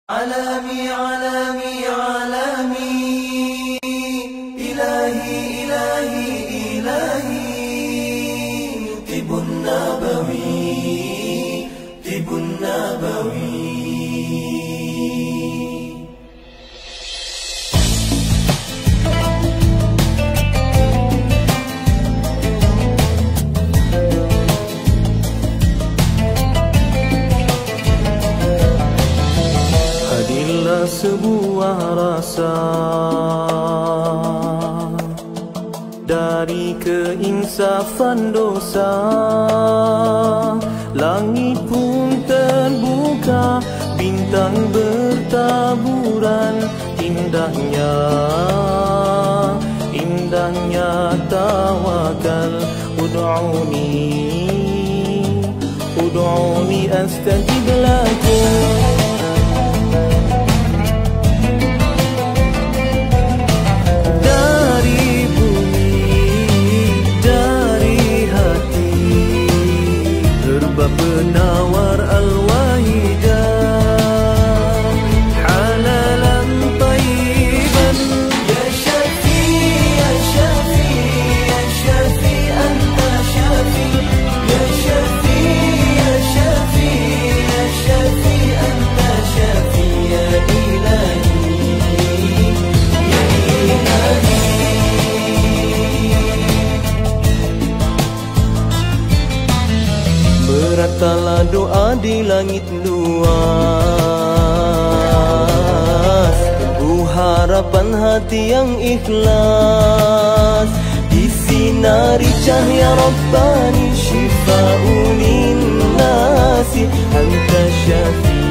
علامي علامي علامي إلهي إلهي إلهي طب النبوي طب النبوي. Sebuah rasa dari keinsafan dosa, langit pun terbuka, bintang bertaburan, indahnya indahnya tawakal. Ud'uni astajib lakum. Penawar al-wahidah halalan tayyiban. Ya Syafi, Ya Syafi, Ya Syafi, Anta Syafi. Ya Syafi, Ya Syafi, Ya Syafi, Anta Syafi. Ya Ilahi, Ya Ilahi. Beratlah doa di langit luas, teguh harapan hati yang ikhlas, disinari cahaya Rabbani, syifa'un linnasi. Anta Syafi,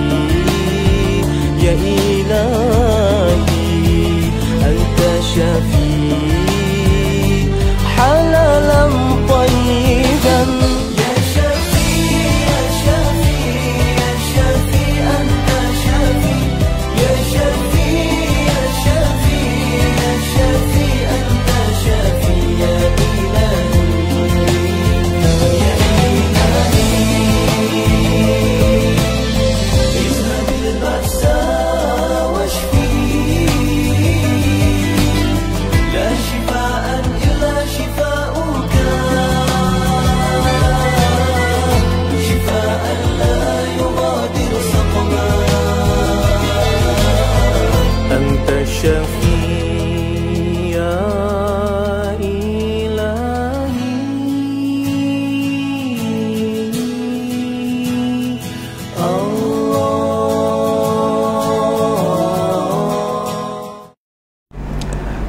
Ya Ilahi, Anta Syafi, halalan tayyiban.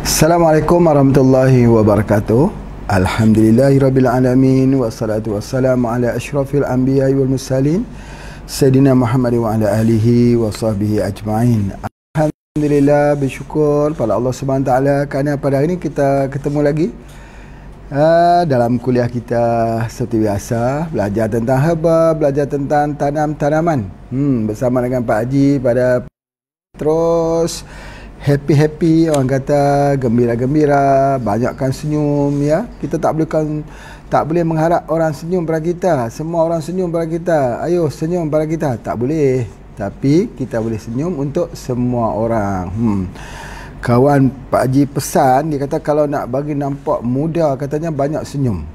Assalamualaikum warahmatullahi wabarakatuh. Alhamdulillahirabbil alamin, wassalatu wassalamu ala asyrafil anbiya'i wal mursalin Sayyidina Muhammad wa ala alihi wa sahbihi ajma'in. Alhamdulillah, bersyukur pada Allah Subhanahu wa taala kerana pada hari ini kita ketemu lagi dalam kuliah kita seperti biasa, belajar tentang herba, belajar tentang tanam-tanaman bersama dengan Pak Haji pada terus happy, orang kata gembira-gembira, banyakkan senyum ya. Kita tak boleh mengharap orang senyum pada kita. Semua orang senyum pada kita. Ayo senyum pada kita. Tak boleh. Tapi kita boleh senyum untuk semua orang. Kawan Pak Haji pesan, dia kata kalau nak bagi nampak muda, katanya banyak senyum.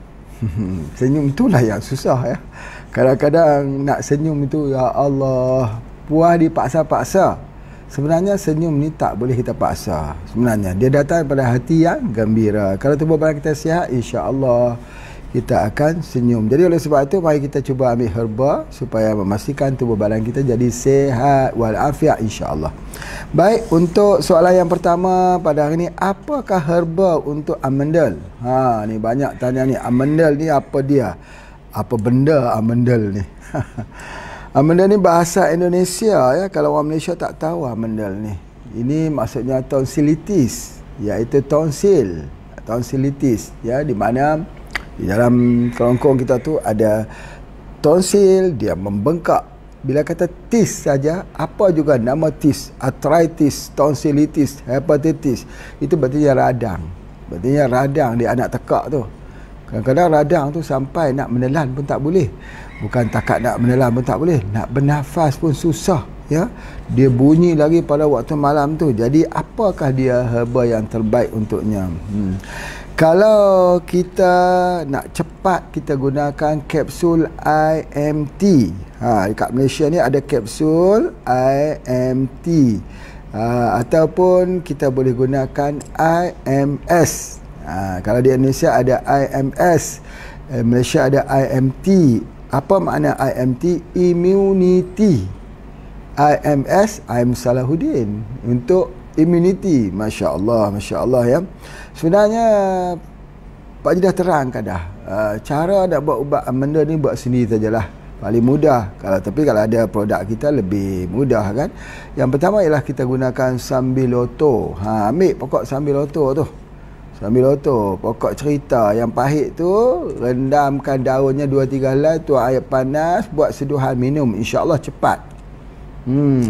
Senyum itulah yang susah ya. Kadang-kadang nak senyum itu, ya Allah, puas dipaksa-paksa. Sebenarnya senyum ni tak boleh kita paksa. Sebenarnya dia datang pada hati yang gembira. Kalau tubuh badan kita sihat, insya-Allah kita akan senyum. Jadi oleh sebab itu mari kita cuba ambil herba supaya memastikan tubuh badan kita jadi sihat walafiat, insya-Allah. Baik, untuk soalan yang pertama pada hari ni, apakah herba untuk amendel? Ni banyak tanya ni, amendel ni apa dia? Apa benda amendel ni? Amendel ni bahasa Indonesia ya. Kalau orang Malaysia tak tahu amendel ni. Ini maksudnya tonsilitis, iaitu tonsilitis ya, di mana di dalam kerongkong kita tu ada tonsil, dia membengkak. Bila kata tis saja, apa juga nama tis, arthritis, tonsilitis, hepatitis, itu berarti radang. Berarti radang di anak tekak tu. Kadang-kadang radang tu sampai nak menelan pun tak boleh. Bukan takat nak menelan pun tak boleh, nak bernafas pun susah ya, dia bunyi lagi pada waktu malam tu. Jadi apakah dia herba yang terbaik untuknya? Kalau kita nak cepat, kita gunakan kapsul IMT. Dekat Malaysia ni ada kapsul IMT. Ataupun kita boleh gunakan IMS. Kalau di Indonesia ada IMS, Malaysia ada IMT. Apa makna IMT? Immunity. IMS, I'm Salahuddin, untuk immunity. Masya Allah ya. Sebenarnya Pak Haji dah terangkan dah, cara nak buat ubat amanda ni buat sendiri sajalah, paling mudah. Tapi kalau ada produk kita lebih mudah kan. Yang pertama ialah kita gunakan sambiloto. Ambil pokok sambiloto tu, sambiloto, pokok cerita yang pahit tu, rendamkan daunnya 2-3 helai, tuang air panas, buat seduhan minum, insya-Allah cepat.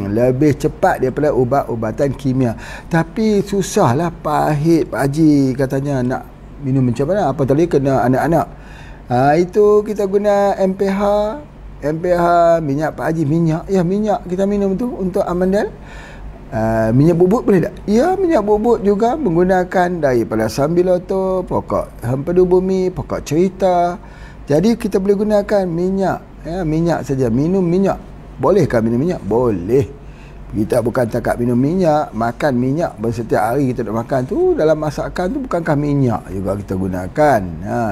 Lebih cepat daripada ubat-ubatan kimia. Tapi susahlah, pahit Pak Haji katanya, nak minum macam mana? Apa tadi kena anak-anak. Itu kita guna MPH, minyak Pak Haji, minyak kita minum tu untuk amandal. Minyak bubuk boleh tak? Ya, minyak bubuk juga menggunakan daripada sambiloto, pokok hempedu bumi, pokok cerita. Jadi kita boleh gunakan minyak, minyak saja, minum minyak. Bolehkah minum minyak? Boleh. Kita bukan cakap minum minyak, makan minyak setiap hari kita nak makan tu, dalam masakan tu bukankah minyak juga kita gunakan?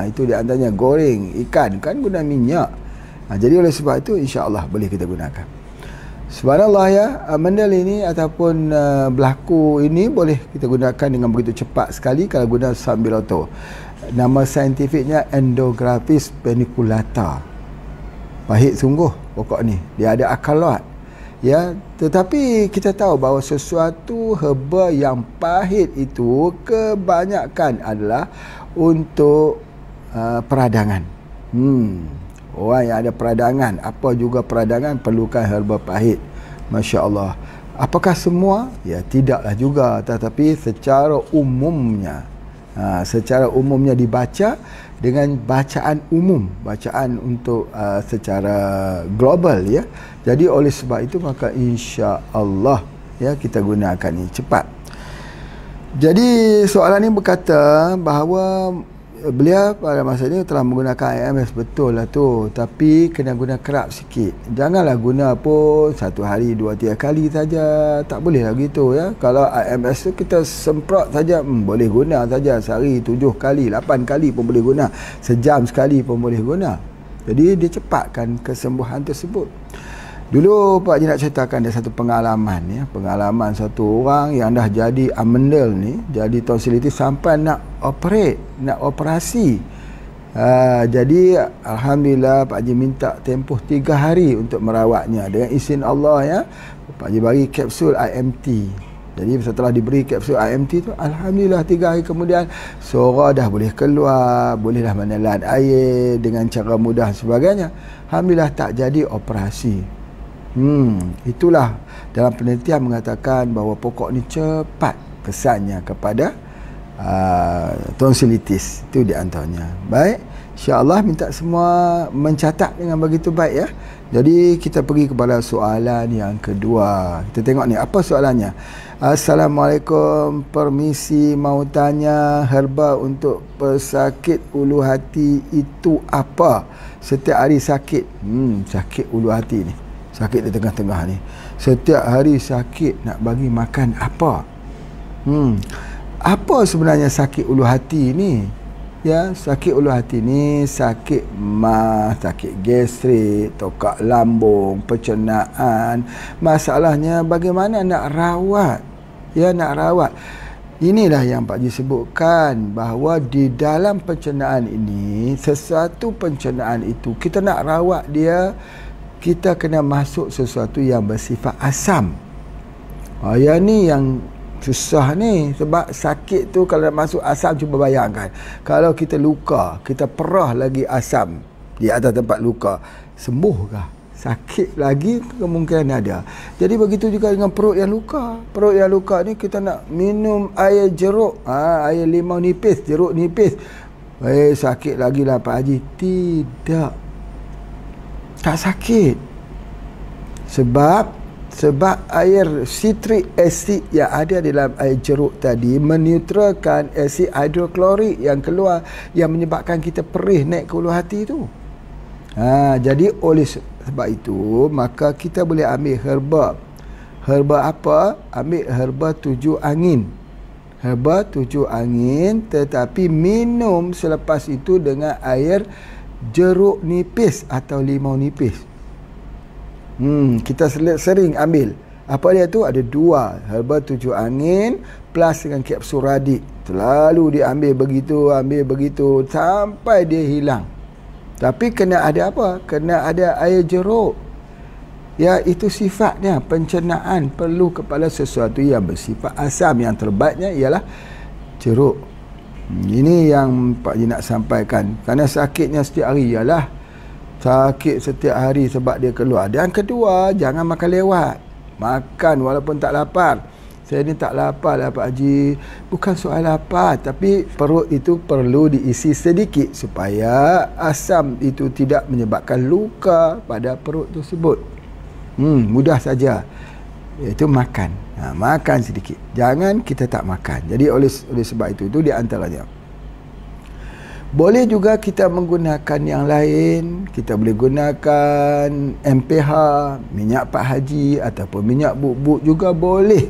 Itu di antaranya goreng ikan kan guna minyak. Jadi oleh sebab itu insya-Allah boleh kita gunakan. Subhanallah ya, amandal ini ataupun berlaku ini boleh kita gunakan dengan begitu cepat sekali kalau guna sambiloto. Nama saintifiknya Endographis paniculata. Pahit sungguh pokok ni, dia ada akalat ya. Tetapi kita tahu bahawa sesuatu herba yang pahit itu kebanyakan adalah untuk peradangan. Orang yang ada peradangan, apa juga peradangan, perlukan herba pahit. Masya Allah. Apakah semua? Ya, tidaklah juga. Tetapi secara umumnya, dibaca dengan bacaan umum, bacaan untuk secara global ya. Jadi oleh sebab itu maka insya-Allah ya kita gunakan ini cepat. Jadi soalan ini berkata bahawa beliau pada masa ini telah menggunakan IMS, betul lah tu, tapi kena guna kerap sikit. Janganlah guna pun 1 hari 2-3 kali saja, tak boleh lah gitu ya. Kalau IMS tu kita semprot saja, boleh guna saja sehari 7 kali 8 kali pun boleh guna, sejam sekali pun boleh guna. Jadi dia cepatkan kesembuhan tersebut. Dulu Pak Haji nak ceritakan ada satu pengalaman ya, pengalaman satu orang yang dah jadi amandel ni, jadi tonsilitis sampai nak operasi. Jadi alhamdulillah Pak Haji minta tempoh 3 hari untuk merawatnya. Dengan izin Allah ya, Pak Haji bagi kapsul IMT. Jadi setelah diberi kapsul IMT tu, alhamdulillah 3 hari kemudian suara dah boleh keluar, boleh dah menelan air dengan cara mudah sebagainya. Alhamdulillah tak jadi operasi. Itulah dalam penelitian mengatakan bahawa pokok ni cepat kesannya kepada tonsilitis. Itu di antaranya. Baik, insya-Allah minta semua mencatat dengan begitu baik ya. Jadi kita pergi kepada soalan yang kedua. Kita tengok ni apa soalannya. Assalamualaikum, permisi mau tanya, herba untuk pesakit ulu hati itu apa? Setiap hari sakit. Sakit ulu hati ni, sakit di tengah-tengah ni, setiap hari sakit, nak bagi makan apa? Apa sebenarnya sakit ulu hati ni? Ya, sakit ulu hati ni sakit sakit gastrik, tokak lambung, pencernaan. Masalahnya bagaimana nak rawat? Ya, nak rawat. Inilah yang Pak Haji sebutkan bahawa di dalam pencernaan ini, sesuatu pencernaan itu kita nak rawat dia, kita kena masuk sesuatu yang bersifat asam. Yang ni yang susah ni, sebab sakit tu kalau nak masuk asam, cuba bayangkan kalau kita luka, kita perah lagi asam di atas tempat luka, sembuhkah? Sakit lagi kemungkinan ada. Jadi begitu juga dengan perut yang luka. Perut yang luka ni kita nak minum air jeruk, air limau nipis, jeruk nipis, sakit lagi lah Pak Haji. Tidak, tak sakit. Sebab Sebab air citric acid yang ada dalam air jeruk tadi meneutralkan asid hidroklorik yang keluar, yang menyebabkan kita perih naik ke ulu hati tu. Jadi oleh sebab itu maka kita boleh ambil herba. Herba apa? Ambil herba 7 angin. Herba 7 angin, tetapi minum selepas itu dengan air jeruk nipis atau limau nipis. Kita sering ambil. Apa dia tu? Ada 2 herba 7 angin plus dengan kapsul radik. Selalu diambil begitu, ambil begitu sampai dia hilang. Tapi kena ada apa? Kena ada air jeruk. Ya, itu sifatnya. Pencernaan perlu kepada sesuatu yang bersifat asam. Yang terbaiknya ialah jeruk. Ini yang Pak Haji nak sampaikan. Kerana sakitnya setiap hari ialah sakit setiap hari sebab dia keluar. Dan kedua, jangan makan lewat. Makan walaupun tak lapar. Saya ni tak lapar lah Pak Haji. Bukan soal lapar, tapi perut itu perlu diisi sedikit supaya asam itu tidak menyebabkan luka pada perut tersebut. Mudah saja, iaitu makan. Makan sedikit. Jangan kita tak makan. Jadi oleh sebab itu di antaranya. Boleh juga kita menggunakan yang lain. Kita boleh gunakan MPH, minyak Pak Haji ataupun minyak bubuk juga boleh.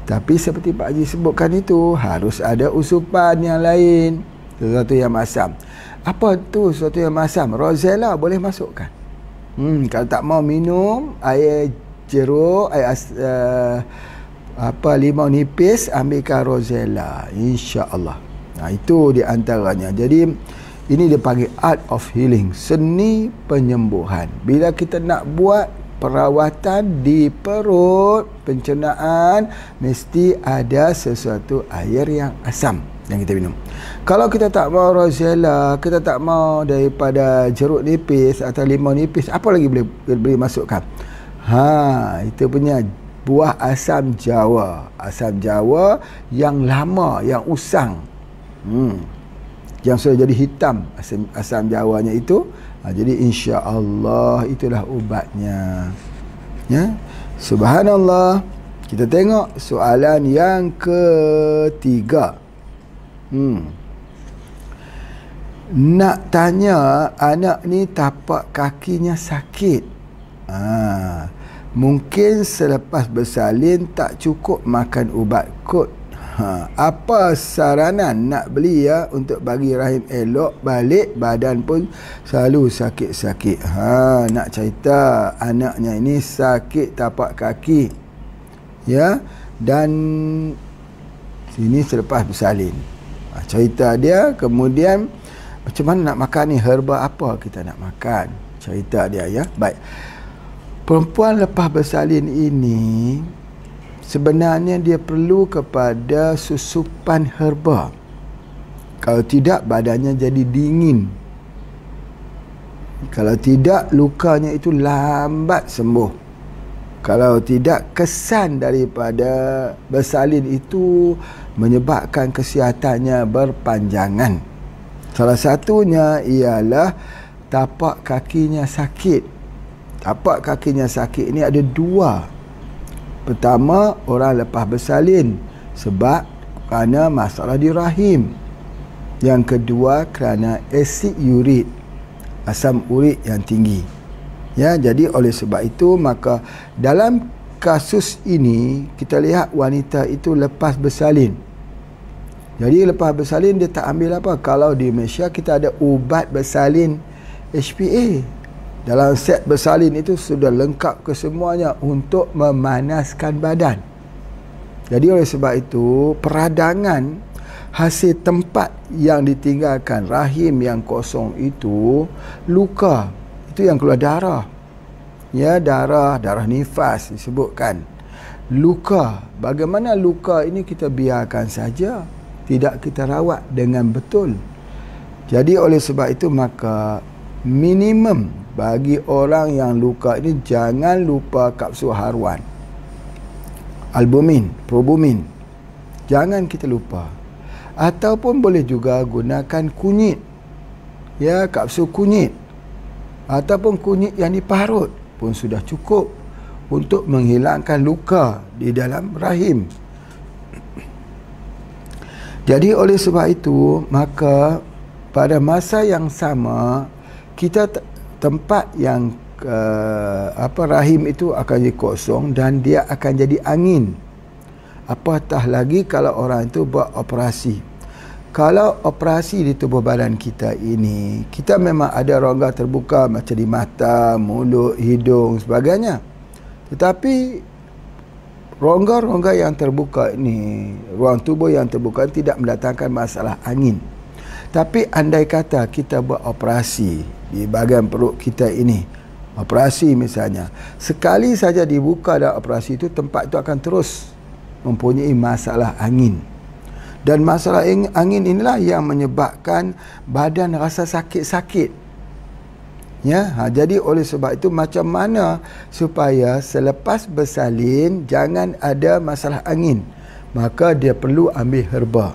Tapi seperti Pak Haji sebutkan itu, harus ada usupan yang lain, sesuatu yang masam. Apa tu sesuatu yang masam? Rosella boleh masukkan. Kalau tak mau minum air jeruk, air limau nipis, ambilkan rosella, insya-Allah. Itu di antaranya. Jadi ini dipanggil art of healing, seni penyembuhan. Bila kita nak buat perawatan di perut, pencernaan, mesti ada sesuatu air yang asam yang kita minum. Kalau kita tak mau rosella, kita tak mau daripada jeruk nipis atau limau nipis, apa lagi boleh masukkan? Itu punya buah asam Jawa. Asam Jawa yang lama, yang usang. Yang sudah jadi hitam asam Jawanya itu. Jadi insya-Allah itulah ubatnya. Ya. Subhanallah. Kita tengok soalan yang ketiga. Nak tanya, anak ni tapak kakinya sakit. Mungkin selepas bersalin tak cukup makan ubat kot. Apa saranan nak beli untuk bagi rahim elok balik, badan pun selalu sakit-sakit. Nak cerita anaknya ini sakit tapak kaki. Ya, dan sini selepas bersalin. Cerita dia, kemudian macam mana nak makan ni, herba apa kita nak makan? Cerita dia ya. Baik. Perempuan lepas bersalin ini sebenarnya dia perlu kepada susupan herba. Kalau tidak, badannya jadi dingin. Kalau tidak, lukanya itu lambat sembuh. Kalau tidak, kesan daripada bersalin itu menyebabkan kesihatannya berpanjangan. Salah satunya ialah tapak kakinya sakit. Tapak kakinya sakit ini ada 2. Pertama, orang lepas bersalin sebab kerana masalah di rahim. Yang kedua, kerana asid urik, asam urik yang tinggi. Ya, jadi oleh sebab itu maka dalam kasus ini kita lihat wanita itu lepas bersalin. Jadi lepas bersalin dia tak ambil apa. Kalau di Malaysia kita ada ubat bersalin HPA. Dalam set bersalin itu sudah lengkap kesemuanya untuk memanaskan badan. Jadi oleh sebab itu, peradangan hasil tempat yang ditinggalkan rahim yang kosong itu, luka, itu yang keluar darah. Ya, darah nifas disebutkan. Luka, bagaimana luka ini kita biarkan saja, tidak kita rawat dengan betul. Jadi oleh sebab itu maka minimum bagi orang yang luka ini, jangan lupa kapsul haruan, albumin, probumin. Jangan kita lupa. Ataupun boleh juga gunakan kunyit. Ya, kapsul kunyit. Ataupun kunyit yang diparut pun sudah cukup untuk menghilangkan luka di dalam rahim. Jadi oleh sebab itu, maka pada masa yang sama, kita tempat yang rahim itu akan jadi kosong dan dia akan jadi angin. Apatah lagi kalau orang itu buat operasi. Kalau operasi di tubuh badan kita ini, kita memang ada rongga terbuka macam di mata, mulut, hidung, sebagainya. Tetapi rongga-rongga yang terbuka ini, ruang tubuh yang terbuka tidak mendatangkan masalah angin. Tapi andai kata kita buat operasi di bahagian perut kita ini, operasi misalnya, sekali saja dibuka dan operasi itu, tempat itu akan terus mempunyai masalah angin. Dan masalah angin inilah yang menyebabkan badan rasa sakit-sakit. Ya, jadi oleh sebab itu, macam mana supaya selepas bersalin jangan ada masalah angin? Maka dia perlu ambil herba.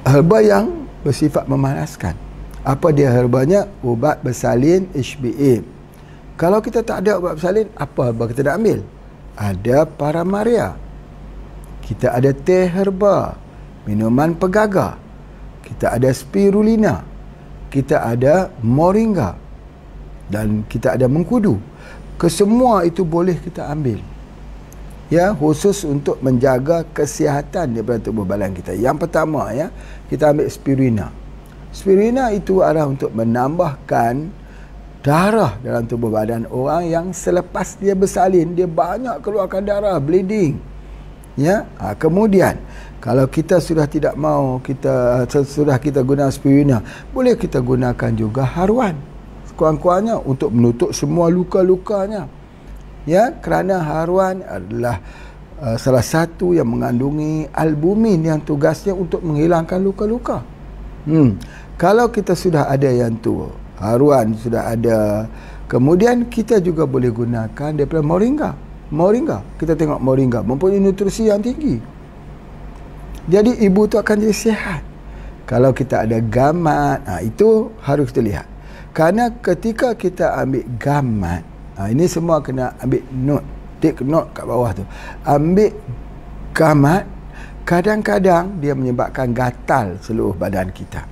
Herba yang bersifat memanaskan. Apa dia herbanya? Ubat bersalin HbA. Kalau kita tak ada ubat bersalin, apa herba kita nak ambil? Ada Paramaria. Kita ada teh herba, minuman pegaga. Kita ada spirulina. Kita ada moringa. Dan kita ada mengkudu. Kesemua itu boleh kita ambil. Ya, khusus untuk menjaga kesihatan daripada tubuh badan kita. Yang pertama, ya, kita ambil spirulina. Spirulina itu adalah untuk menambahkan darah dalam tubuh badan orang yang selepas dia bersalin, dia banyak keluarkan darah, bleeding. Ya, kemudian kalau kita sudah tidak mau, kita guna spirulina, boleh kita gunakan juga haruan sekurang-kurangnya untuk menutup semua luka-lukanya. Ya, kerana haruan adalah salah satu yang mengandungi albumin yang tugasnya untuk menghilangkan luka-luka. Kalau kita sudah ada yang tu, haruan sudah ada, kemudian kita juga boleh gunakan daripada moringa. Kita tengok moringa mempunyai nutrisi yang tinggi. Jadi ibu tu akan jadi sihat. Kalau kita ada gamat, itu harus kita lihat. Kerana ketika kita ambil gamat, ini semua kena ambil note, take note kat bawah tu. Ambil gamat, kadang-kadang dia menyebabkan gatal seluruh badan kita.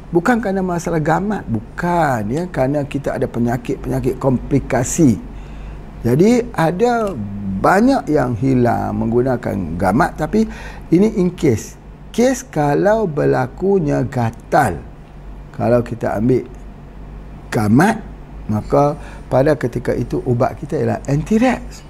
Bukan kerana masalah gamat, bukan, ya, kerana kita ada penyakit-penyakit komplikasi. Jadi ada banyak yang hilang menggunakan gamat, tapi ini in case kalau berlakunya gatal. Kalau kita ambil gamat, maka pada ketika itu ubat kita ialah anti-rex.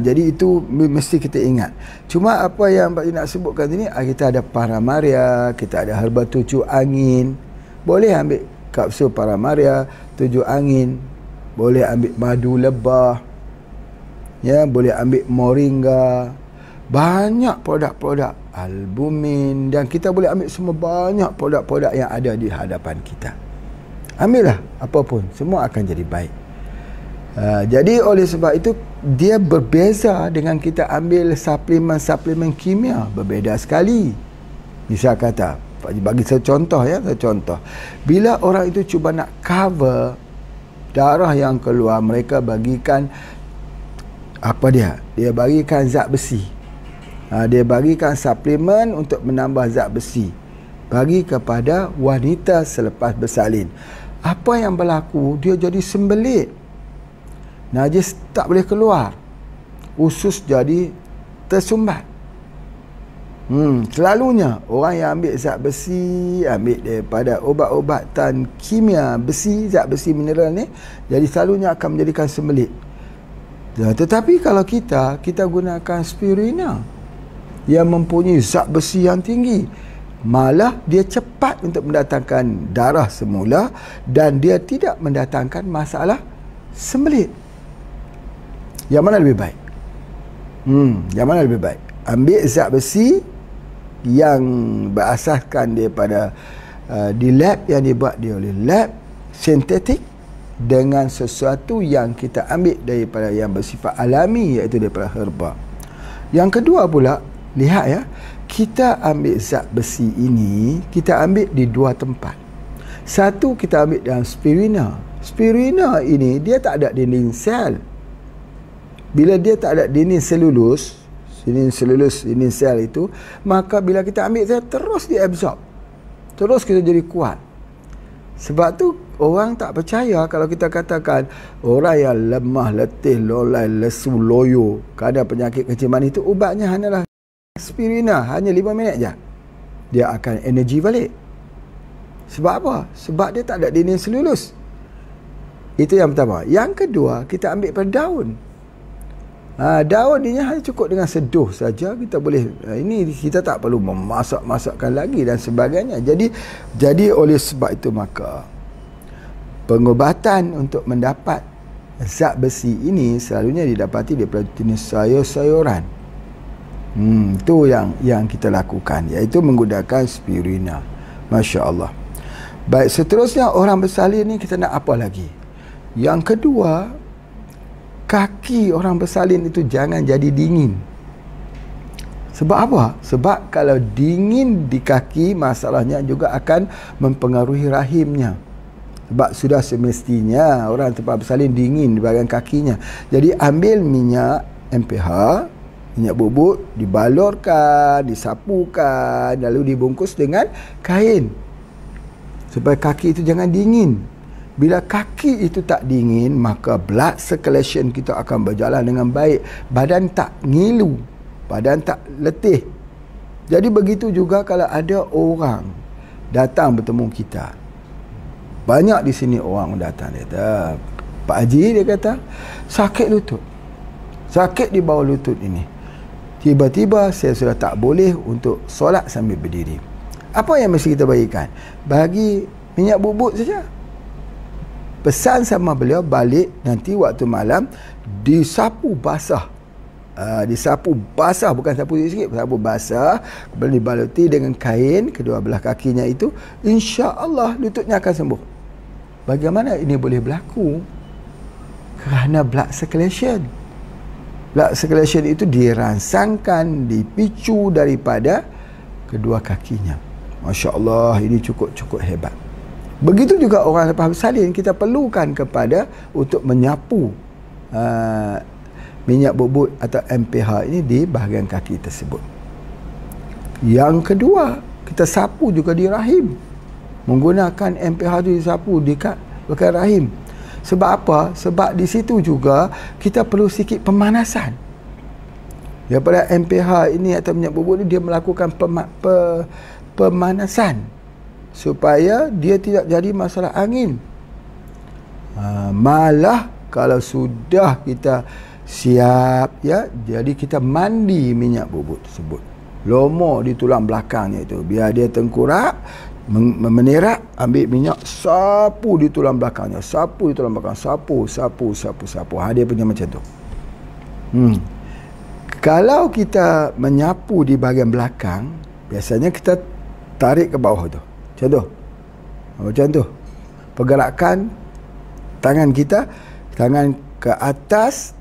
Jadi itu mesti kita ingat. Cuma apa yang Pak Ji nak sebutkan ini, kita ada Paramaria, kita ada herba tujuh angin. Boleh ambil kapsul Paramaria, tujuh angin. Boleh ambil madu lebah. Ya, boleh ambil moringa. Banyak produk-produk albumin, dan kita boleh ambil semua banyak produk-produk yang ada di hadapan kita. Ambillah apapun, semua akan jadi baik. Jadi oleh sebab itu, dia berbeza dengan kita ambil suplemen-suplemen kimia. Berbeza sekali. Misal kata, bagi saya contoh, ya, bila orang itu cuba nak cover darah yang keluar, mereka bagikan apa dia bagikan zat besi. Dia bagikan suplemen untuk menambah zat besi bagi kepada wanita selepas bersalin. Apa yang berlaku? Dia jadi sembelit, najis tak boleh keluar, usus jadi tersumbat. Selalunya orang yang ambil zat besi, ambil daripada obat-obatan kimia besi, zat besi mineral ni, jadi selalunya akan menjadikan sembelit. Tetapi kalau kita gunakan spirulina yang mempunyai zat besi yang tinggi, malah dia cepat untuk mendatangkan darah semula dan dia tidak mendatangkan masalah sembelit. Yang mana lebih baik? Yang mana lebih baik? Ambil zat besi yang berasaskan daripada di lab, yang dibuat dia oleh lab sintetik, dengan sesuatu yang kita ambil daripada yang bersifat alami, iaitu daripada herba. Yang kedua pula, lihat, ya, kita ambil zat besi ini, kita ambil di dua tempat. Satu, kita ambil dalam spirulina. Spirulina ini dia tak ada dinding sel. Bila dia tak ada dinding selulus, dinding sel itu, maka bila kita ambil dia terus diabsorb. Terus kita jadi kuat. Sebab tu orang tak percaya kalau kita katakan orang yang lemah, letih, lolai, lesu, loyo kerana penyakit kencing manis itu, ubatnya hanyalah spirulina, hanya 5 minit je dia akan energi balik. Sebab apa? Sebab dia tak ada dinding selulus. Itu yang pertama. Yang kedua, kita ambil pada daun. Daun ni hanya cukup dengan seduh saja kita boleh, ini kita tak perlu memasak-masakkan lagi dan sebagainya. Jadi oleh sebab itu maka pengobatan untuk mendapat zat besi ini selalunya didapati daripada jenis sayur-sayuran. Itu yang kita lakukan, iaitu menggunakan spirulina. Masya Allah. Baik, seterusnya orang bersalin ni kita nak apa lagi? Yang kedua, kaki orang bersalin itu jangan jadi dingin. Sebab apa? Sebab kalau dingin di kaki, masalahnya juga akan mempengaruhi rahimnya. Sebab sudah semestinya orang tempat bersalin dingin di bahagian kakinya. Jadi ambil minyak MPH, minyak bubuk, dibalurkan, disapukan, lalu dibungkus dengan kain supaya kaki itu jangan dingin. Bila kaki itu tak dingin, maka blood circulation kita akan berjalan dengan baik. Badan tak ngilu, badan tak letih. Jadi begitu juga kalau ada orang datang bertemu kita. Banyak di sini orang datang, dia kata, Pak Haji, dia kata, sakit lutut. Sakit di bawah lutut ini. Tiba-tiba saya sudah tak boleh untuk solat sambil berdiri. Apa yang mesti kita bagikan? Bagi minyak bubuk saja. Pesan sama beliau balik nanti waktu malam disapu basah. Disapu basah, bukan sapu sikit, sapu basah, kemudian dibaluti dengan kain kedua belah kakinya itu, insya-Allah lututnya akan sembuh. Bagaimana ini boleh berlaku? Kerana blood circulation. Blood circulation itu dirangsangkan, dipicu daripada kedua kakinya. Masya Allah, ini cukup hebat. Begitu juga orang lepas bersalin, kita perlukan kepada untuk menyapu minyak bubuk atau MPH ini di bahagian kaki tersebut. Yang kedua, kita sapu juga di rahim. Menggunakan MPH itu disapu di bahagian rahim. Sebab apa? Sebab di situ juga kita perlu sikit pemanasan. Daripada MPH ini atau minyak bubuk ini, dia melakukan pemanasan supaya dia tidak jadi masalah angin. Malah kalau sudah kita siap, ya, jadi kita mandi minyak bubuk tersebut, lomor di tulang belakangnya itu, biar dia tengkurak, menerak, ambil minyak, sapu di tulang belakangnya, sapu di tulang belakang, sapu. Dia punya macam tu. Kalau kita menyapu di bahagian belakang, biasanya kita tarik ke bawah tu. Macam tu. Pergerakan tangan kita, tangan ke atas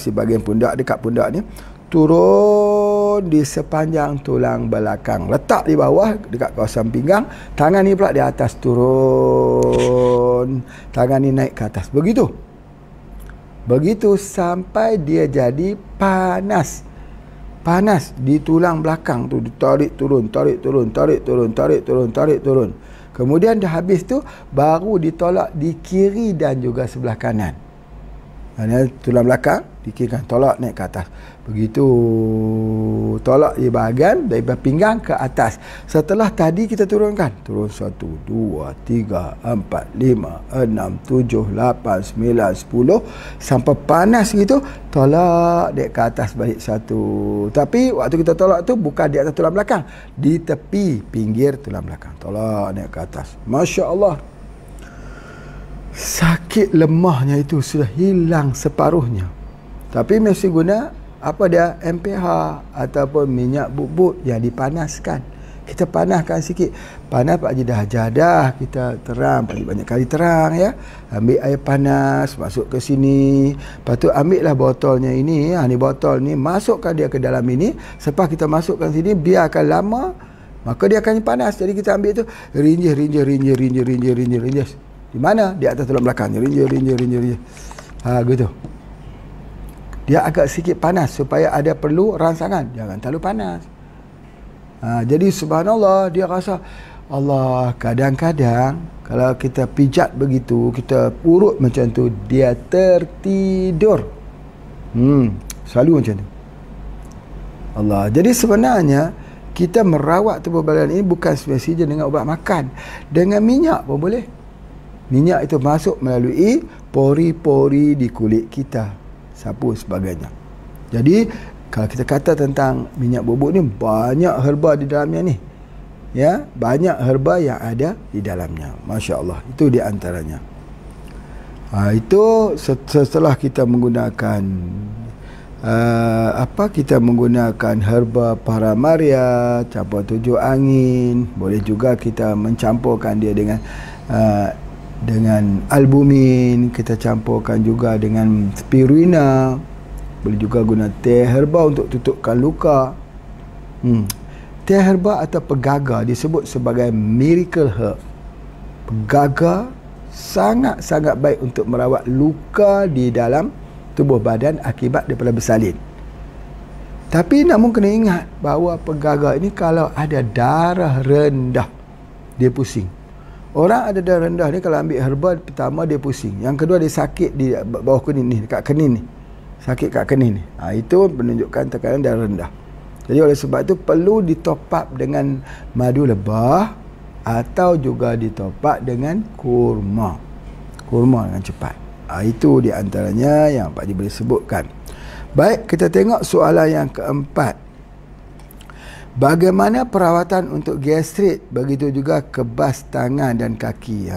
di bahagian pundak, dekat pundak ni, turun di sepanjang tulang belakang, letak di bawah dekat kawasan pinggang, tangan ni pula di atas, turun, tangan ni naik ke atas. Begitu sampai dia jadi panas di tulang belakang tu, ditarik turun. Kemudian dah habis tu baru ditolak di kiri dan juga sebelah kanan. Tulang belakang dikirikan, tolak naik ke atas. Begitu, tolak di bahagian daripada pinggang ke atas. Setelah tadi kita turunkan, turun 1, 2, 3, 4, 5, 6, 7, 8, 9, 10 sampai panas gitu, tolak naik ke atas balik 1. Tapi waktu kita tolak tu bukan di atas tulang belakang, di tepi pinggir tulang belakang, tolak naik ke atas. Masya Allah, sakit lemahnya itu sudah hilang separuhnya. Tapi mesti guna apa dia, MPH ataupun minyak bubuk yang dipanaskan. Kita panaskan sikit. Panas Pak Haji dah jadah, kita terang, banyak kali terang, ya. Ambil air panas, masuk ke sini. Lepas tu ambil lah botolnya ini, ni botol ni, masukkan dia ke dalam ini. Selepas kita masukkan sini, biarkan lama, maka dia akan panas. Jadi kita ambil tu, rinjih. Di mana? Di atas tulang belakang. Rinja. Gitu. Dia agak sikit panas supaya ada perlu rangsangan. Jangan terlalu panas. Jadi subhanallah, dia rasa Allah, kadang-kadang kalau kita pijat begitu, kita urut macam tu, dia tertidur. Selalu macam tu. Allah. Jadi sebenarnya kita merawat tubuh badan ini bukan sahaja dengan ubat makan. Dengan minyak pun boleh. Minyak itu masuk melalui pori-pori di kulit kita, sapu sebagainya. Jadi kalau kita kata tentang minyak bubuk ni, banyak herba di dalamnya ni. Ya, banyak herba yang ada di dalamnya. Masya Allah. Itu di antaranya. Itu setelah kita menggunakan kita menggunakan herba paramaria, campur 7 angin. Boleh juga kita mencampurkan dia dengan albumin. Kita campurkan juga dengan spirulina. Boleh juga guna teh herba untuk tutupkan luka. Teh herba atau pegaga disebut sebagai miracle herb. Pegaga sangat-sangat baik untuk merawat luka di dalam tubuh badan akibat daripada bersalin. Tapi namun kena ingat bahawa pegaga ini kalau ada darah rendah, dia pusing. Orang ada darah rendah ni kalau ambil herba, pertama dia pusing. Yang kedua dia sakit di bawah kening ni, dekat kening ni. Sakit kat kening ni. Itu menunjukkan tekanan darah rendah. Jadi oleh sebab itu perlu ditop up dengan madu lebah atau juga ditop up dengan kurma. Kurma dengan cepat. Itu di antaranya yang Pak Haji boleh sebutkan. Baik, kita tengok soalan yang keempat. Bagaimana perawatan untuk gastrit? Begitu juga kebas tangan dan kaki.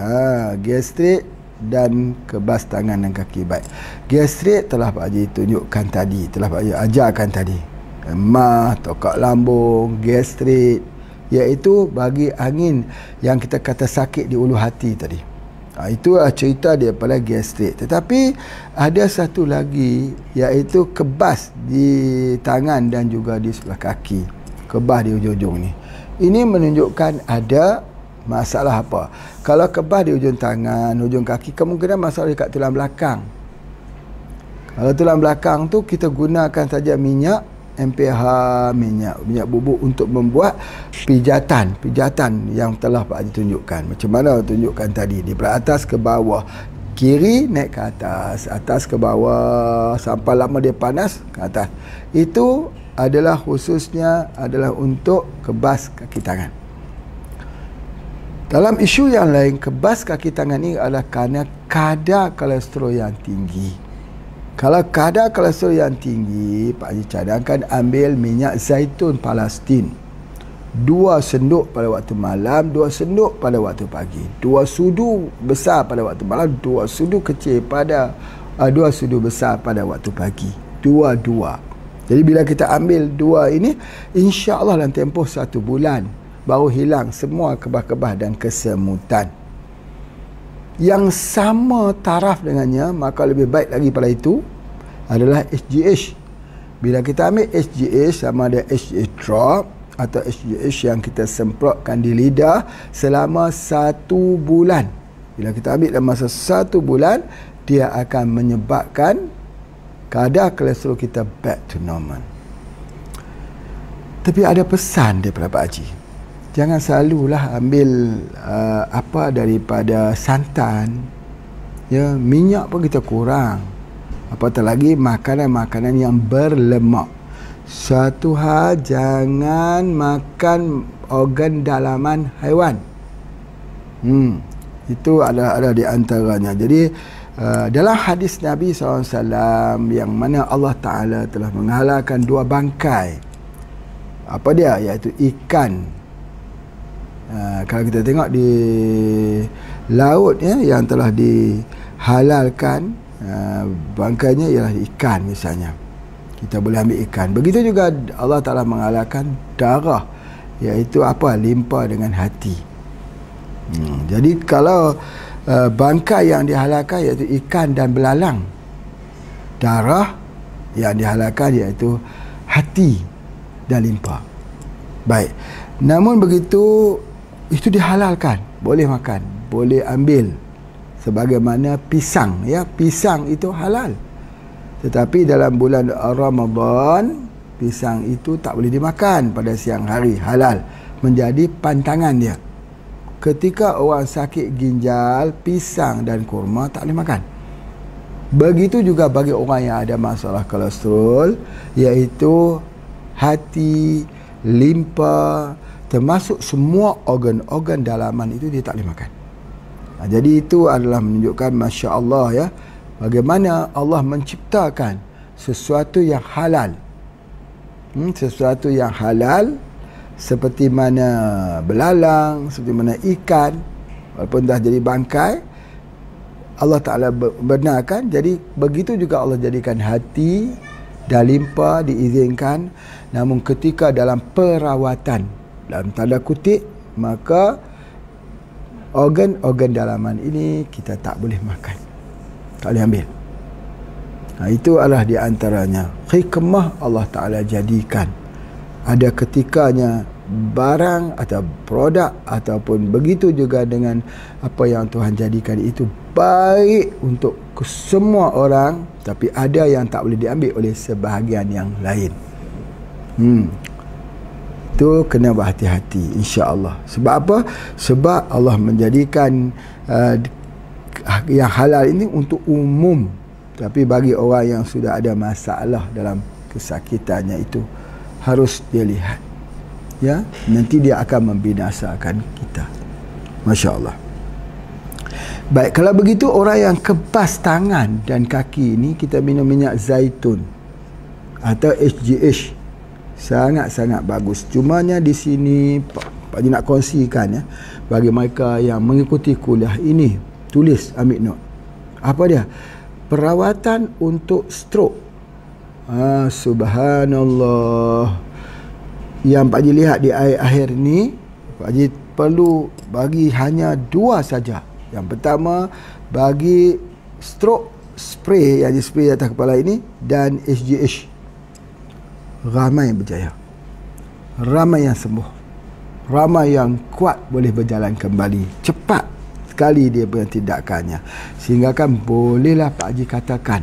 Gastrit dan kebas tangan dan kaki. Baik. Gastrit telah Pak Haji tunjukkan tadi, telah Pak Haji ajarkan tadi. Emah, tokak lambung, gastrit, iaitu bagi angin yang kita kata sakit di ulu hati tadi. Itulah cerita daripada gastrit. Tetapi ada satu lagi, iaitu kebas di tangan dan juga di sebelah kaki. Kebas di ujung-ujung ni. Ini menunjukkan ada masalah apa. Kalau kebas di ujung tangan, ujung kaki, kemungkinan masalah dekat tulang belakang. Kalau tulang belakang tu kita gunakan saja minyak MPH, minyak bubuk untuk membuat pijatan yang telah Pak Haji tunjukkan. Macam mana tunjukkan tadi, daripada atas ke bawah, kiri naik ke atas, atas ke bawah, sampai lama dia panas ke atas. Itu adalah khususnya adalah untuk kebas kaki tangan. Dalam isu yang lain, kebas kaki tangan ini adalah kerana kadar kolesterol yang tinggi. Kalau kadar kolesterol yang tinggi, Pak Haji cadangkan ambil minyak zaitun Palestin. 2 senduk pada waktu malam, 2 senduk pada waktu pagi. 2 sudu besar pada waktu malam, 2 sudu kecil pada 2 sudu besar pada waktu pagi. 2-2. Jadi bila kita ambil 2 ini, insya-Allah dalam tempoh 1 bulan baru hilang semua kebah-kebah dan kesemutan. Yang sama taraf dengannya, maka lebih baik lagi pada itu adalah HGH. Bila kita ambil HGH, sama ada HGH drop atau HGH yang kita semprotkan di lidah selama 1 bulan. Bila kita ambil dalam masa 1 bulan, dia akan menyebabkan kadar kolesterol kita back to normal. Tapi ada pesan daripada Pak Haji. Jangan selalulah ambil daripada santan. Ya, minyak pun kita kurang. Apatah lagi makanan-makanan yang berlemak. Satu hal, jangan makan organ dalaman haiwan. Itu ada di antaranya. Jadi dalam hadis Nabi SAW yang mana Allah Ta'ala telah menghalalkan 2 bangkai. Apa dia? Iaitu ikan. Kalau kita tengok di laut yang telah dihalalkan, bangkainya ialah ikan misalnya. Kita boleh ambil ikan. Begitu juga Allah Ta'ala menghalalkan darah, iaitu limpa dengan hati. Jadi kalau bangkai yang dihalalkan iaitu ikan dan belalang, darah yang dihalalkan iaitu hati dan limpa. Baik. Namun begitu, itu dihalalkan, boleh makan, boleh ambil. sebagaimana pisang, ya, pisang itu halal. Tetapi dalam bulan Ramadan, pisang itu tak boleh dimakan pada siang hari, halal, menjadi pantangan dia. Ketika orang sakit ginjal, pisang dan kurma tak boleh makan. Begitu juga bagi orang yang ada masalah kolesterol, iaitu hati, limpa, termasuk semua organ-organ dalaman itu dia tak boleh makan. Jadi itu adalah menunjukkan Masya Allah, ya, bagaimana Allah menciptakan sesuatu yang halal. Sesuatu yang halal, seperti mana belalang, seperti mana ikan, walaupun dah jadi bangkai, Allah Ta'ala benarkan. Jadi begitu juga Allah jadikan hati dan limpa diizinkan. Namun ketika dalam perawatan, dalam tanda kutip, maka organ-organ dalaman ini kita tak boleh makan, tak boleh ambil. Itu adalah di antaranya hikmah Allah Ta'ala jadikan. Ada ketikanya barang atau produk ataupun begitu juga dengan apa yang Tuhan jadikan itu baik untuk semua orang, tapi ada yang tak boleh diambil oleh sebahagian yang lain. Itu kena berhati-hati, insya-Allah. Sebab apa? Sebab Allah menjadikan yang halal ini untuk umum. Tapi bagi orang yang sudah ada masalah dalam kesakitannya itu, harus dia lihat, ya, nanti dia akan membinasakan kita. Masya Allah. Baik, kalau begitu orang yang kebas tangan dan kaki ini, kita minum minyak zaitun atau HGH, sangat-sangat bagus. Cumanya di sini Pak Haji nak kongsikan, ya, bagi mereka yang mengikuti kuliah ini, tulis, ambil note. Apa dia? Perawatan untuk stroke. Subhanallah. Yang Pak Haji lihat di akhir ni, Pak Haji perlu bagi hanya 2 saja. Yang pertama, bagi stroke spray yang di spray atas kepala ini, dan HGH. Ramai yang berjaya, ramai yang sembuh, ramai yang kuat boleh berjalan kembali. Cepat sekali dia punya tindakannya, sehingga kan bolehlah Pak Haji katakan,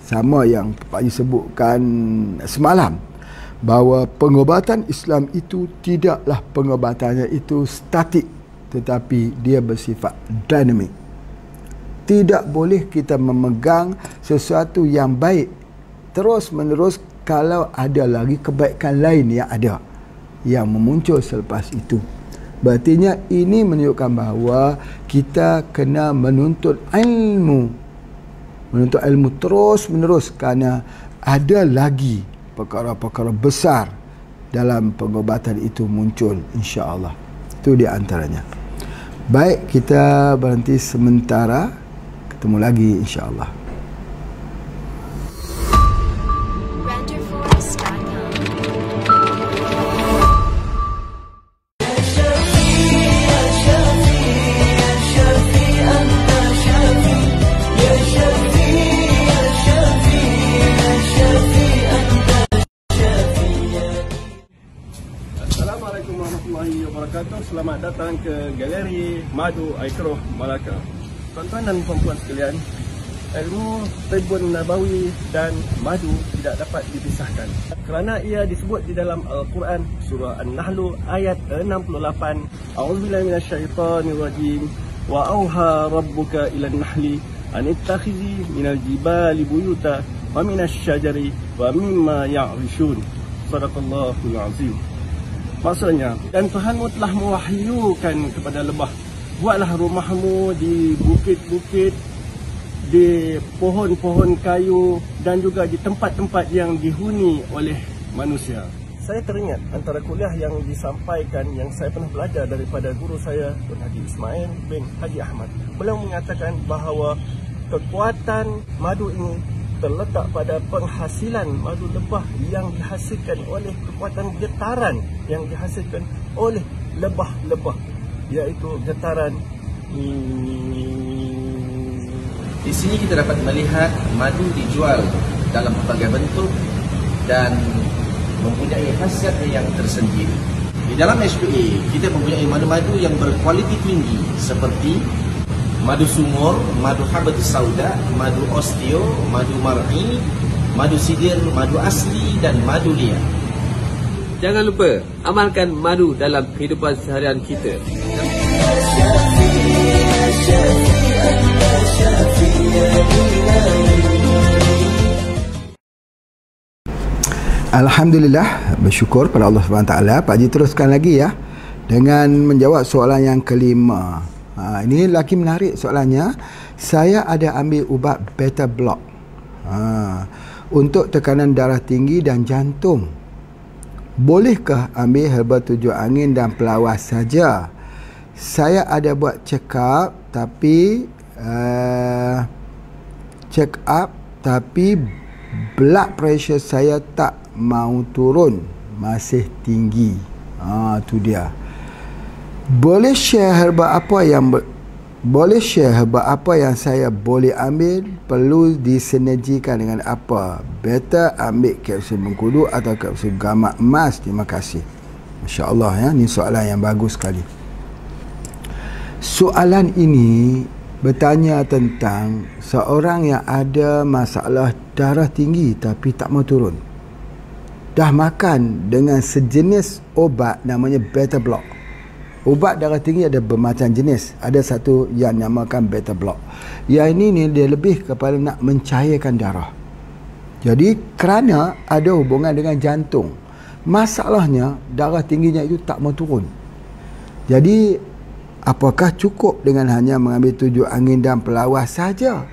sama yang Pak Haji sebutkan semalam, bahawa pengobatan Islam itu tidaklah pengobatannya itu statik, tetapi dia bersifat dinamik. Tidak boleh kita memegang sesuatu yang baik terus menerus kalau ada lagi kebaikan lain yang ada, yang memuncul selepas itu. Berartinya ini menunjukkan bahawa kita kena menuntut ilmu terus menerus, kerana ada lagi perkara-perkara besar dalam pengobatan itu muncul, insya-Allah. Itu di antaranya. Baik, kita berhenti sementara, ketemu lagi insya-Allah. Selamat datang ke Galeri Madu Aikroh Melaka. Tuan-tuan dan puan-puan sekalian, ilmu Tibbun Nabawi dan madu tidak dapat dipisahkan, kerana ia disebut di dalam Al-Quran surah An-Nahl ayat 68. A'udzubillahi minasyaitonirrajim. Wa auha rabbuka ilan nahli an ittakhizi minal jibali buyuta wa minasy syajari wa mimma ya'rishun. Sadaqallahul azim. Maksudnya, dan Tuhanmu telah mewahyukan kepada lebah, buatlah rumahmu di bukit-bukit, di pohon-pohon kayu, dan juga di tempat-tempat yang dihuni oleh manusia. Saya teringat antara kuliah yang disampaikan yang saya pernah belajar daripada guru saya, Tuan Haji Ismail bin Haji Ahmad. Beliau mengatakan bahawa kekuatan madu ini terletak pada penghasilan madu lebah yang dihasilkan oleh kekuatan getaran yang dihasilkan oleh lebah-lebah, iaitu getaran. Di sini kita dapat melihat madu dijual dalam berbagai bentuk dan mempunyai khasiat yang tersendiri. Di dalam SPA kita mempunyai madu-madu yang berkualiti tinggi seperti madu sumur, madu habatus sauda, madu osteo, madu mar'i, madu sidir, madu asli dan madu liar. Jangan lupa amalkan madu dalam kehidupan seharian kita. Alhamdulillah, bersyukur pada Allah SWT. Pak Haji teruskan lagi ya dengan menjawab soalan yang kelima. Ini lagi menarik soalannya. Saya ada ambil ubat beta block untuk tekanan darah tinggi dan jantung. Bolehkah ambil herba tujuh angin dan pelawas saja? Saya ada buat check up tapi blood pressure saya tak mau turun, masih tinggi. Tu dia. Boleh share herba apa yang saya boleh ambil? Perlu disinergikan dengan apa? Better ambil kapsul mengkudu atau kapsul gamak emas? Terima kasih. Masya Allah ya, ini soalan yang bagus sekali. Soalan ini bertanya tentang seorang yang ada masalah darah tinggi tapi tak mau turun. Dah makan dengan sejenis obat namanya beta block. Ubat darah tinggi ada bermacam jenis. Ada satu yang namakan beta block. Yang ini ni dia lebih kepada nak mencairkan darah. Jadi kerana ada hubungan dengan jantung. Masalahnya darah tingginya itu tak mau turun. Jadi apakah cukup dengan hanya mengambil tujuh angin dan pelawas saja?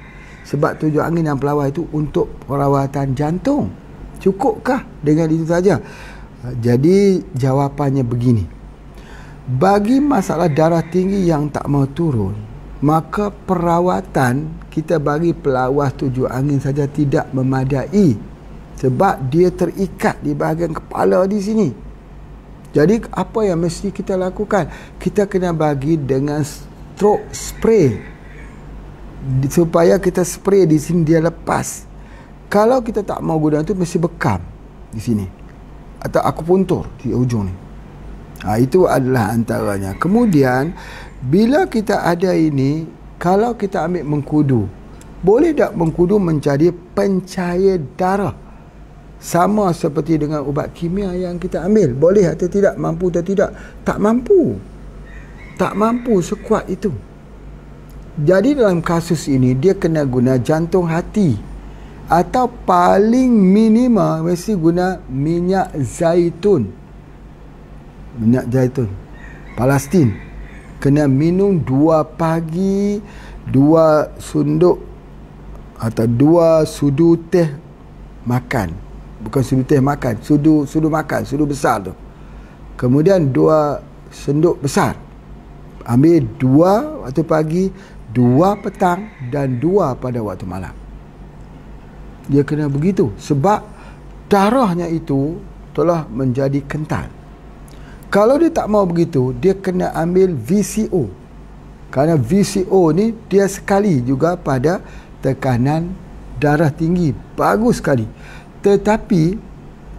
Sebab tujuh angin dan pelawas itu untuk perawatan jantung. Cukupkah dengan itu saja? Jadi jawapannya begini. Bagi masalah darah tinggi yang tak mau turun, maka perawatan kita bagi pelawas tujuh angin saja tidak memadai. Sebab dia terikat di bahagian kepala di sini. Jadi apa yang mesti kita lakukan? Kita kena bagi dengan stroke spray. Supaya kita spray di sini dia lepas. Kalau kita tak mau guna itu mesti bekam di sini. Atau akupuntur di ujung ni. Itu adalah antaranya. Kemudian bila kita ada ini, kalau kita ambil mengkudu, boleh tak mengkudu menjadi pencair darah? Sama seperti dengan ubat kimia yang kita ambil. Boleh atau tidak? Mampu atau tidak? Tak mampu. Tak mampu sekuat itu. Jadi dalam kasus ini dia kena guna jantung hati. Atau paling minima mesti guna minyak zaitun. Minyak zaitun Palestin. Kena minum 2 pagi, 2 sunduk atau 2 sudu teh makan. Bukan sudu teh makan, sudu makan, sudu besar tu. Kemudian 2 senduk besar. Ambil 2 waktu pagi, 2 petang dan 2 pada waktu malam. Dia kena begitu sebab darahnya itu telah menjadi kental. Kalau dia tak mau begitu, dia kena ambil VCO. Kerana VCO ni dia sekali juga pada tekanan darah tinggi. Bagus sekali. Tetapi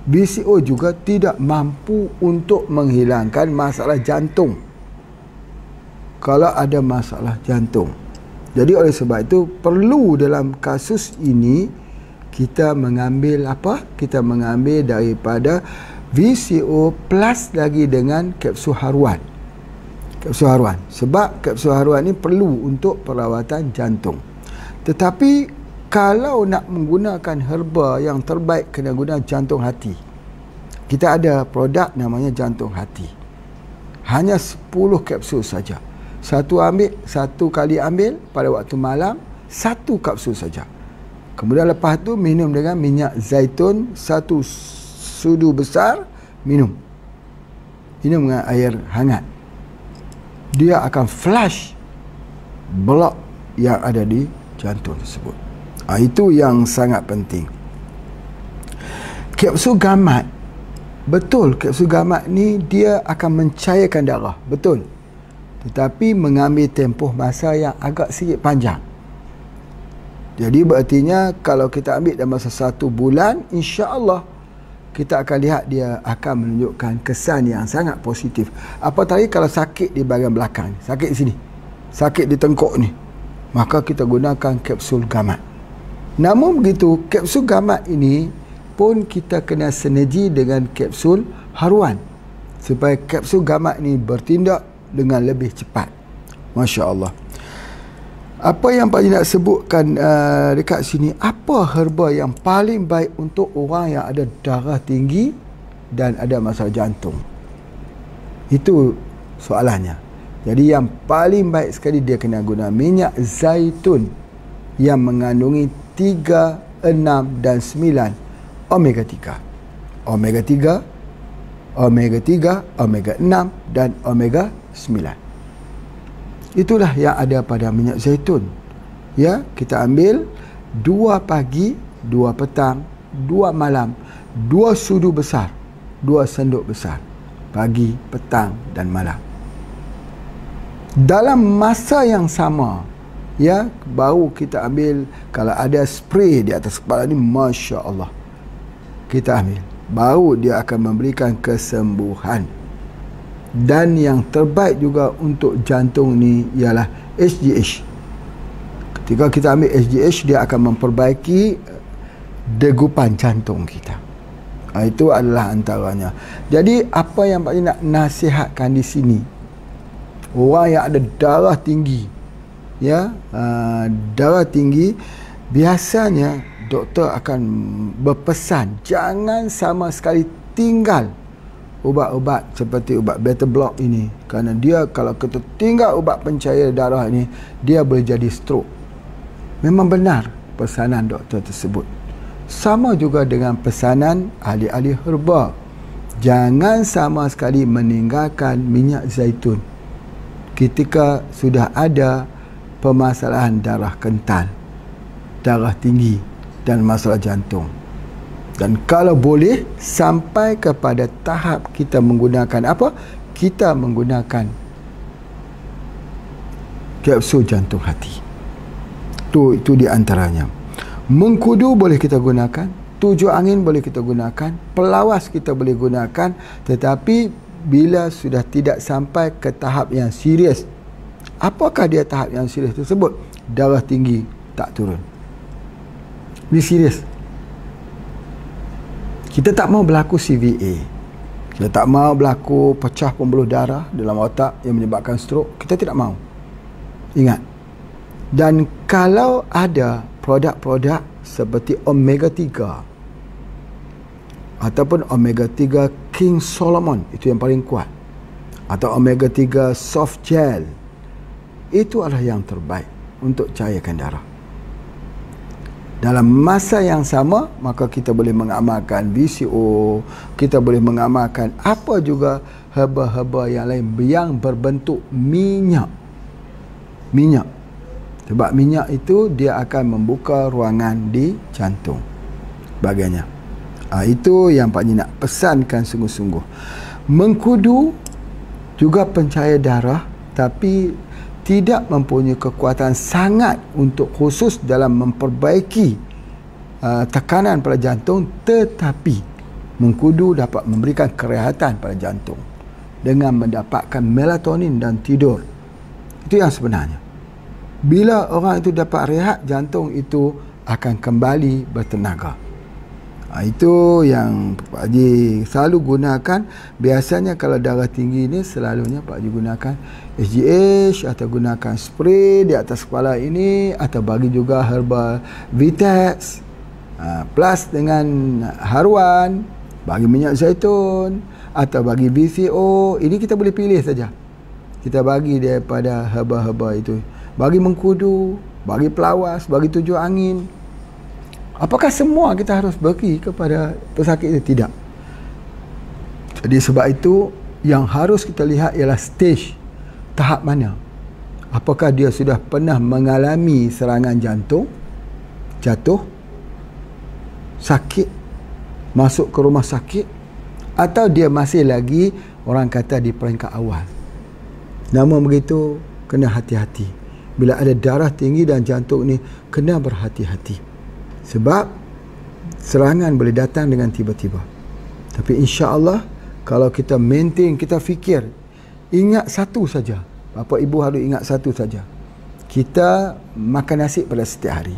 VCO juga tidak mampu untuk menghilangkan masalah jantung. Kalau ada masalah jantung. Jadi oleh sebab itu perlu dalam kasus ini kita mengambil apa? Kita mengambil daripada VCO plus lagi dengan kapsul haruan. Kapsul haruan. Sebab kapsul haruan ni perlu untuk perawatan jantung. Tetapi kalau nak menggunakan herba yang terbaik, kena guna jantung hati. Kita ada produk namanya jantung hati. Hanya 10 kapsul saja. Satu kali ambil pada waktu malam, 1 kapsul saja. Kemudian lepas tu minum dengan minyak zaitun 1 sudu besar, minum dengan air hangat. Dia akan flush blok yang ada di jantung tersebut. Itu yang sangat penting. Kapsul gamat, betul kapsul gamat ni dia akan mencairkan darah, betul. Tetapi mengambil tempoh masa yang agak sikit panjang. Jadi berartinya kalau kita ambil dalam masa 1 bulan, insya-Allah kita akan lihat dia akan menunjukkan kesan yang sangat positif. Apa tadi kalau sakit di bahagian belakang, sakit di sini, sakit di tengkuk ni, maka kita gunakan kapsul gamat. Namun begitu, kapsul gamat ini pun kita kena sinergi dengan kapsul haruan supaya kapsul gamat ini bertindak dengan lebih cepat. Masya Allah. Apa yang Pak Haji nak sebutkan dekat sini, apa herba yang paling baik untuk orang yang ada darah tinggi dan ada masalah jantung? Itu soalannya. Jadi yang paling baik sekali dia kena guna minyak zaitun yang mengandungi 3, 6 dan 9 omega 3. Omega 3, omega 3, omega 6 dan omega 9. Itulah yang ada pada minyak zaitun. Ya, kita ambil 2 pagi, 2 petang, 2 malam, 2 sudu besar, 2 sendok besar. Pagi, petang dan malam. Dalam masa yang sama, ya, baru kita ambil, kalau ada spray di atas kepala ni, Masya Allah, kita ambil, baru dia akan memberikan kesembuhan. Dan yang terbaik juga untuk jantung ni ialah HGH. Ketika kita ambil HGH, dia akan memperbaiki degupan jantung kita. Itu adalah antaranya. Jadi apa yang Pak Haji nak nasihatkan di sini, orang yang ada darah tinggi, ya, darah tinggi, biasanya doktor akan berpesan jangan sama sekali tinggal ubat-ubat seperti ubat beta block ini, kerana dia kalau kita tinggal ubat pencair darah ini, dia boleh jadi stroke. Memang benar pesanan doktor tersebut. Sama juga dengan pesanan ahli-ahli herba, jangan sama sekali meninggalkan minyak zaitun ketika sudah ada permasalahan darah kental, darah tinggi dan masalah jantung. Dan kalau boleh sampai kepada tahap kita menggunakan apa? Kita menggunakan kapsul jantung hati. Itu di antaranya. Mengkudu boleh kita gunakan, 7 angin boleh kita gunakan, pelawas kita boleh gunakan, tetapi bila sudah tidak sampai ke tahap yang serius. Apakah dia tahap yang serius tersebut? Darah tinggi tak turun. Ini serius. Kita tak mau berlaku CVA. Kita tak mau berlaku pecah pembuluh darah dalam otak yang menyebabkan stroke. Kita tidak mau. Ingat. Dan kalau ada produk-produk seperti omega 3 ataupun omega 3 King Solomon, itu yang paling kuat, atau omega 3 soft gel, itu adalah yang terbaik untuk cairkan darah. Dalam masa yang sama, maka kita boleh mengamalkan VCO, kita boleh mengamalkan apa juga herba-herba yang lain yang berbentuk minyak. Sebab minyak itu dia akan membuka ruangan di jantung bagiannya. Itu yang Pak Haji nak pesankan sungguh-sungguh. Mengkudu juga pencair darah, tapi tidak mempunyai kekuatan sangat untuk khusus dalam memperbaiki tekanan pada jantung, tetapi mengkudu dapat memberikan kerehatan pada jantung dengan mendapatkan melatonin dan tidur. Itu yang sebenarnya. Bila orang itu dapat rehat, jantung itu akan kembali bertenaga. Itu yang Pak Haji selalu gunakan. Biasanya kalau darah tinggi ni, selalunya Pak Haji gunakan HGH atau gunakan spray di atas kepala ini, atau bagi juga herba Vitex plus dengan haruan, bagi minyak zaitun atau bagi VCO. Ini kita boleh pilih saja. Kita bagi daripada herba-herba itu. Bagi mengkudu, bagi pelawas, bagi 7 angin. Apakah semua kita harus bagi kepada pesakit itu? Tidak. Jadi sebab itu yang harus kita lihat ialah stage, tahap mana. Apakah dia sudah pernah mengalami serangan jantung, jatuh, sakit, masuk ke rumah sakit, atau dia masih lagi orang kata di peringkat awal. Namun begitu, kena hati-hati. Bila ada darah tinggi dan jantung ni, kena berhati-hati. Sebab serangan boleh datang dengan tiba-tiba. Tapi insya-Allah, kalau kita maintain, kita fikir, ingat satu saja. Bapa ibu harus ingat satu saja. kita makan nasi pada setiap hari,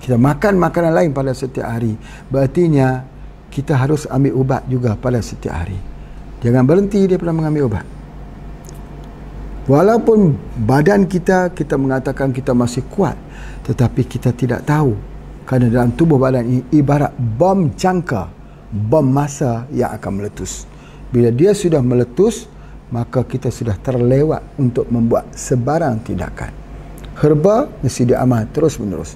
kita makan makanan lain pada setiap hari, berartinya kita harus ambil ubat juga pada setiap hari. Jangan berhenti daripada mengambil ubat. Walaupun badan kita mengatakan kita masih kuat, tetapi kita tidak tahu, kerana dalam tubuh badan ini ibarat bom jangka, bom masa yang akan meletus. Bila dia sudah meletus, maka kita sudah terlewat untuk membuat sebarang tindakan. Herba mesti diamal terus menerus.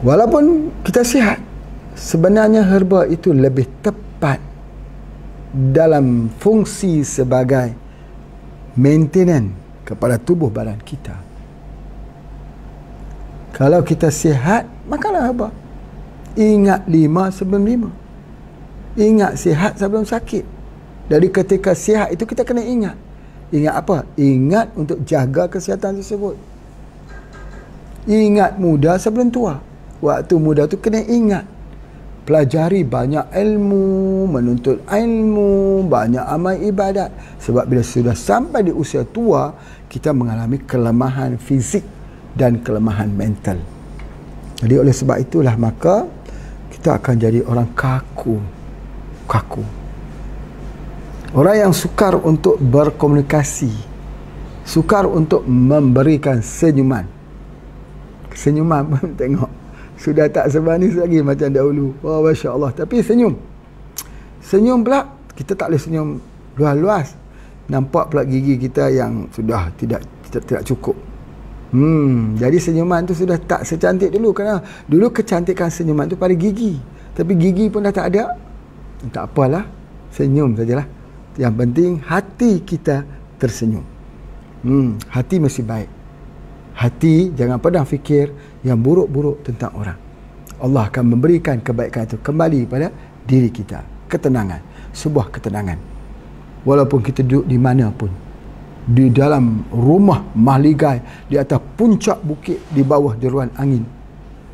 Walaupun kita sihat, sebenarnya herba itu lebih tepat dalam fungsi sebagai maintenance kepada tubuh badan kita. Kalau kita sihat, makanlah herba. Ingat 5 sebelum 5. Ingat sihat sebelum sakit. Dari ketika sihat itu kita kena ingat. Ingat apa? Ingat untuk jaga kesihatan tersebut. Ingat muda sebelum tua. Waktu muda tu kena ingat. Pelajari banyak ilmu, menuntut ilmu, banyak amal ibadat. Sebab bila sudah sampai di usia tua, kita mengalami kelemahan fizik dan kelemahan mental. Jadi oleh sebab itulah maka kita akan jadi orang kaku. Orang yang sukar untuk berkomunikasi, sukar untuk memberikan senyuman. Senyuman pun tengok sudah tak semanis lagi macam dahulu. Oh, Masya Allah. Tapi senyum pula, kita tak boleh senyum luas-luas. Nampak pula gigi kita yang sudah tidak cukup. Jadi senyuman tu sudah tak secantik dulu. Kerana dulu kecantikan senyuman tu pada gigi. Tapi gigi pun dah tak ada. Tak apalah, senyum sajalah. Yang penting hati kita tersenyum. Hati mesti baik. Hati jangan pernah fikir yang buruk-buruk tentang orang. Allah akan memberikan kebaikan itu kembali pada diri kita. Ketenangan, sebuah ketenangan. Walaupun kita duduk di mana pun, di dalam rumah mahligai, di atas puncak bukit, di bawah deruan angin,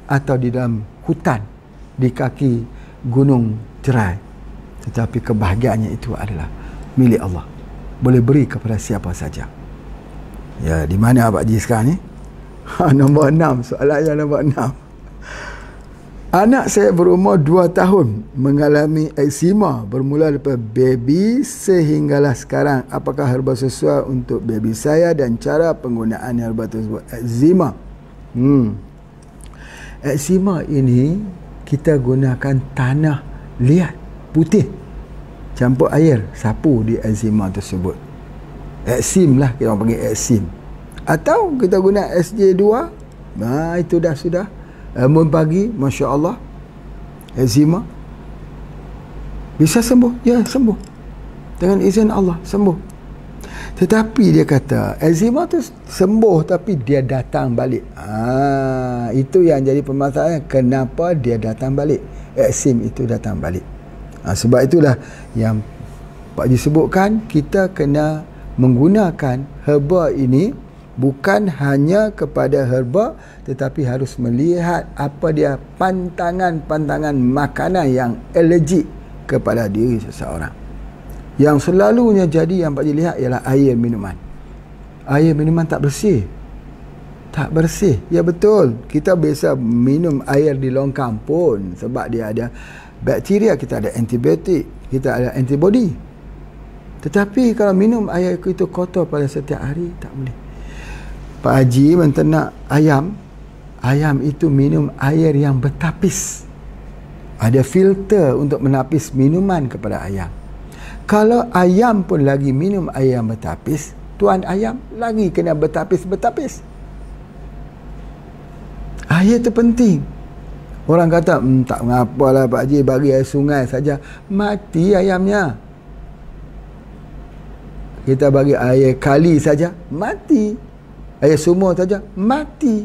atau di dalam hutan, di kaki gunung cerai, tetapi kebahagiaannya itu adalah milik Allah. Boleh beri kepada siapa saja. Ya, di mana Abang Haji sekarang ni? Nombor 6, soalannya nombor 6. Anak saya berumur 2 tahun mengalami eksema bermula daripada baby sehinggalah sekarang. Apakah herba sesuai untuk baby saya dan cara penggunaan herba tersebut? Eksema. Eksema ini kita gunakan tanah liat putih, campur air, sapu di eksema tersebut. Eksim lah, kita orang panggil eksim. Atau kita guna SJ2. Itu dah sudah. Embun pagi, Masya Allah, eksema bisa sembuh. Ya, sembuh dengan izin Allah, sembuh. Tetapi dia kata eksema tu sembuh tapi dia datang balik. Itu yang jadi permasalahan. Kenapa dia datang balik? Eksim itu datang balik. Sebab itulah yang Pak Haji sebutkan, kita kena menggunakan herba ini bukan hanya kepada herba, tetapi harus melihat apa dia pantangan-pantangan makanan yang alergik kepada diri seseorang. Yang selalunya jadi yang Pak Haji lihat ialah air minuman. Air minuman tak bersih. Tak bersih. Ya betul. Kita biasa minum air di longkang pun sebab dia ada bakteria, kita ada antibiotik, kita ada antibody. Tetapi kalau minum air itu kotor pada setiap hari, tak boleh. Pak Haji menternak ayam. Ayam itu minum air yang bertapis. Ada filter untuk menapis minuman kepada ayam. Kalau ayam pun lagi minum air yang bertapis, tuan ayam lagi kena bertapis-bertapis. Air itu penting. Orang kata, tak mengapalah Pak Haji, bagi air sungai saja. Mati ayamnya. Kita bagi air kali saja, mati. Air sumur saja, mati.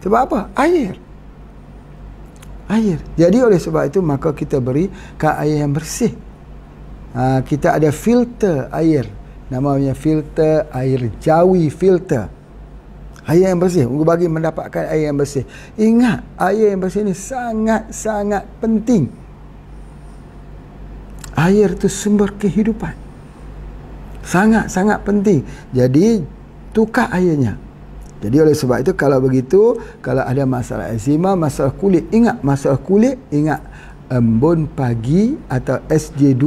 Sebab apa? Air. Jadi oleh sebab itu, maka kita berikan air yang bersih. Kita ada filter air. Namanya filter air jawi filter. Air yang bersih. Untuk bagi mendapatkan air yang bersih. Ingat, air yang bersih ini sangat-sangat penting. Air itu sumber kehidupan. Sangat-sangat penting. Jadi tukar airnya. Jadi oleh sebab itu, kalau begitu, kalau ada masalah eczema, masalah kulit, ingat embun pagi atau SJ2.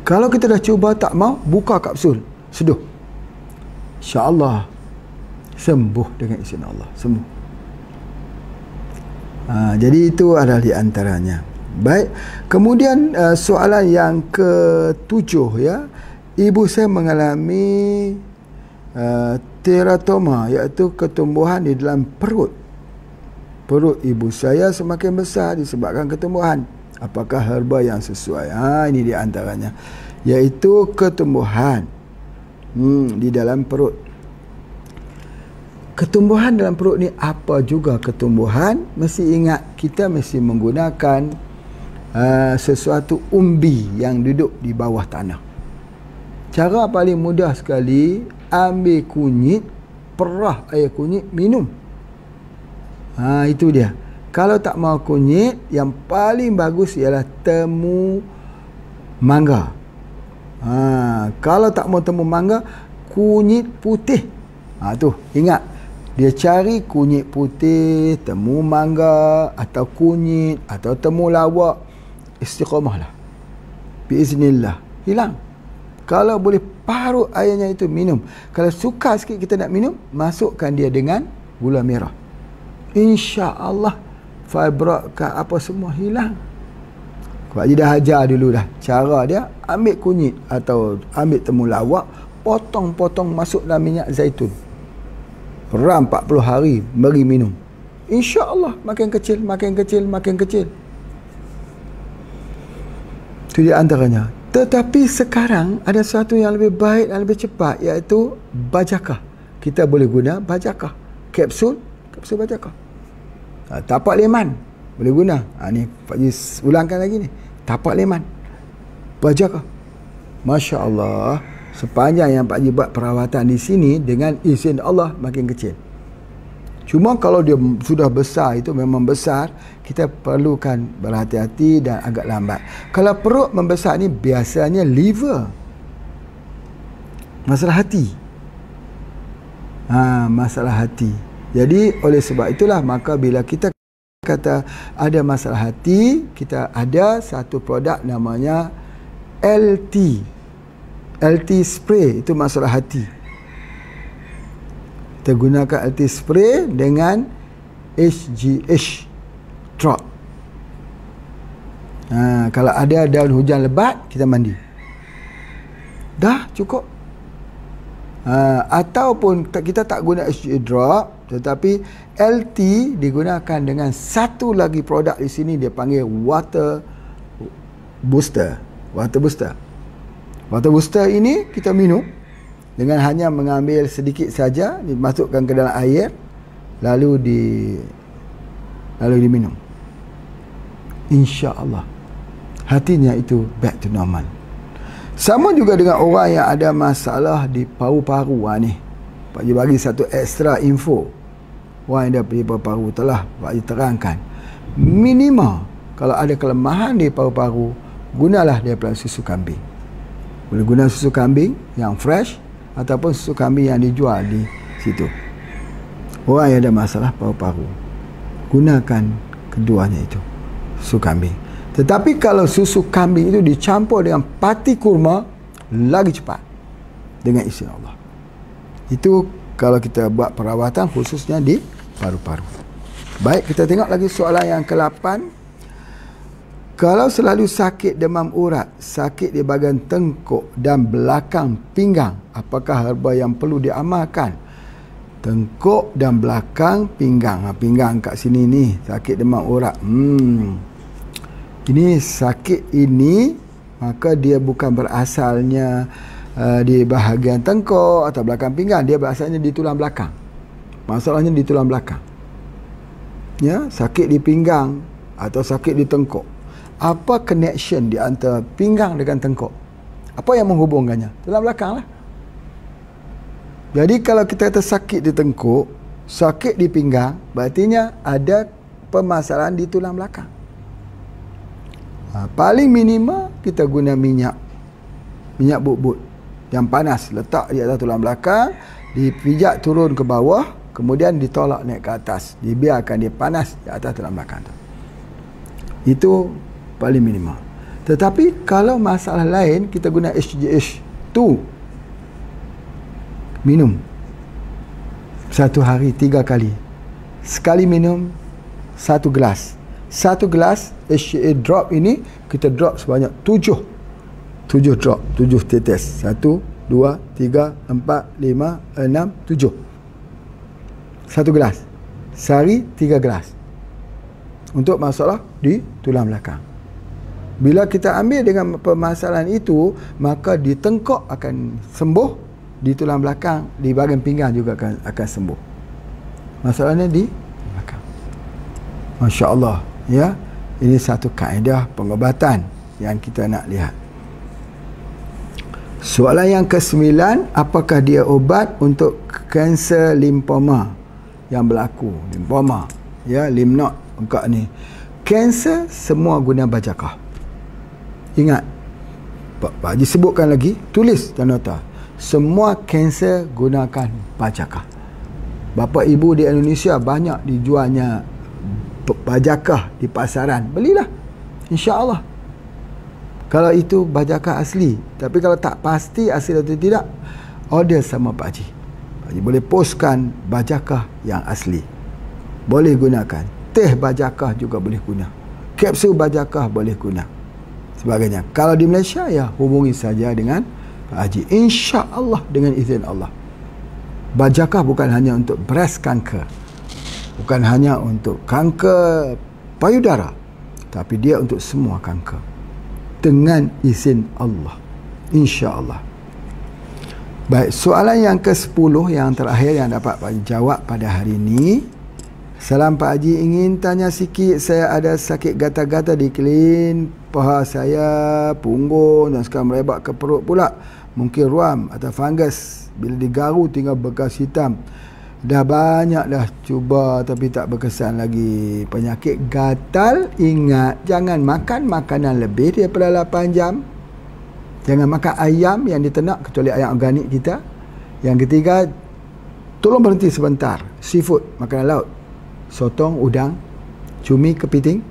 Kalau kita dah cuba tak mau, buka kapsul, seduh, insya-Allah sembuh dengan izin Allah, sembuh. Jadi itu adalah di antaranya. Baik, kemudian soalan yang ke-7 ya. Ibu saya mengalami teratoma, iaitu ketumbuhan di dalam perut. Perut ibu saya semakin besar disebabkan ketumbuhan. Apakah herba yang sesuai? Ini di antaranya, iaitu ketumbuhan di dalam perut. Ketumbuhan dalam perut ni apa juga ketumbuhan? Mesti ingat, kita mesti menggunakan sesuatu umbi yang duduk di bawah tanah. Cara paling mudah sekali, ambil kunyit, perah air kunyit, minum. Itu dia. Kalau tak mau kunyit, yang paling bagus ialah temu mangga. Kalau tak mau temu mangga, kunyit putih. Tu, ingat. Dia cari kunyit putih, temu mangga, atau kunyit, atau temu lawak. Istiqamahlah. Biiznillah. Hilang. Kalau boleh parut airnya itu, minum. Kalau sukar sikit kita nak minum, masukkan dia dengan gula merah. InsyaAllah fibroid ke apa semua hilang. Pak Haji dah ajar dulu dah. Cara dia, ambil kunyit atau ambil temu lawak, potong-potong masuk dalam minyak zaitun. Ram 40 hari, beri minum. InsyaAllah makin kecil, makin kecil, makin kecil. Itu di antaranya. Tetapi sekarang ada sesuatu yang lebih baik dan lebih cepat, iaitu bajakah. Kita boleh guna bajakah. Kapsul bajakah. Tapak leman boleh guna. Ni Pak Haji ulangkan lagi ni. Tapak leman, bajakah. Masya Allah, sepanjang yang Pak Haji buat perawatan di sini, dengan izin Allah makin kecil. Cuma kalau dia sudah besar, itu memang besar, kita perlukan berhati-hati dan agak lambat. Kalau perut membesar ni biasanya liver, masalah hati. Masalah hati. Jadi oleh sebab itulah, maka bila kita kata ada masalah hati, kita ada satu produk namanya LT spray. Itu masalah hati. Kita gunakan LT spray dengan HGH drop. Kalau ada daun hujan lebat, kita mandi. Dah cukup. Ataupun kita tak guna HGH drop, tetapi LT digunakan dengan satu lagi produk di sini, dia panggil water booster. Water booster ini kita minum dengan hanya mengambil sedikit saja, dimasukkan ke dalam air, lalu diminum. InsyaAllah hatinya itu back to normal. Sama juga dengan orang yang ada masalah di paru-paru. Ni Pak Haji bagi satu extra info. Orang yang ada di paru-paru telah Pak Haji terangkan, minimal kalau ada kelemahan di paru-paru, gunalah daripada susu kambing. Boleh guna susu kambing yang fresh ataupun susu kambing yang dijual di situ. Orang yang ada masalah paru-paru, gunakan keduanya itu, susu kambing. Tetapi kalau susu kambing itu dicampur dengan pati kurma, lagi cepat dengan izin Allah. Itu kalau kita buat perawatan khususnya di paru-paru. Baik, kita tengok lagi soalan yang ke-8. Kalau selalu sakit demam urat, sakit di bahagian tengkuk dan belakang pinggang, apakah herba yang perlu diamalkan? Tengkuk dan belakang pinggang. Pinggang kat sini ni, sakit demam urat. Ini sakit ini, maka dia bukan berasalnya di bahagian tengkuk atau belakang pinggang. Dia berasalnya di tulang belakang. Masalahnya di tulang belakang. Ya, sakit di pinggang atau sakit di tengkuk. Apa connection di antara pinggang dengan tengkuk? Apa yang menghubungkannya? Tulang belakang lah. Jadi kalau kita kata sakit di tengkuk, sakit di pinggang, berartinya ada permasalahan di tulang belakang. Paling minima kita guna minyak bubut. yang panas, letak di atas tulang belakang, dipijak turun ke bawah, kemudian ditolak naik ke atas, dibiarkan dia panas di atas tulang belakang tu. Itu paling minimal. Tetapi kalau masalah lain, kita guna HGH2, minum satu hari 3 kali, sekali minum 1 gelas. 1 gelas HCA drop ini kita drop sebanyak 7 drop, 7 tetes. 1, 2, 3, 4, 5, 6, 7. 1 gelas. Sehari 3 gelas. Untuk masalah di tulang belakang. Bila kita ambil dengan permasalahan itu, maka di tengkok akan sembuh, di tulang belakang, di bahagian pinggang juga akan sembuh. Masalahnya di belakang. Masya Allah, ya. Ini satu kaedah pengobatan yang kita nak lihat. Soalan yang ke-9, apakah dia obat untuk kanser limfoma yang berlaku? Limfoma, ya, lymph node engkau ni. Kanser semua guna bajakah. Ingat, Pak Haji sebutkan lagi, tulis dan nota. Semua kanser gunakan bajakah. Bapa ibu di Indonesia banyak dijualnya bajakah di pasaran. Belilah, insya-Allah. Kalau itu bajakah asli. Tapi kalau tak pasti asli atau tidak, order sama Pak Haji. Pak Haji boleh postkan bajakah yang asli. Boleh gunakan. Teh bajakah juga boleh guna. Kapsul bajakah boleh guna. Sebagainya. Kalau di Malaysia, ya hubungi saja dengan Pak Haji. Insya-Allah dengan izin Allah. Bajakah bukan hanya untuk breast cancer. Bukan hanya untuk kanker payudara. Tapi dia untuk semua kanker. Dengan izin Allah, insya-Allah. Baik, soalan yang ke-10 yang terakhir yang dapat Pak Haji jawab pada hari ini. Salam Pak Haji, ingin tanya sikit, saya ada sakit gatal-gatal di kelin paha saya, punggung dan sekarang merebak ke perut pula. Mungkin ruam atau fungus. Bila digaru tinggal bekas hitam. Dah banyak dah cuba tapi tak berkesan lagi. Penyakit gatal, ingat, jangan makan makanan lebih daripada 8 jam. Jangan makan ayam yang diternak kecuali ayam organik kita. Yang ketiga, tolong berhenti sebentar. Seafood, makanan laut, sotong, udang, cumi, kepiting,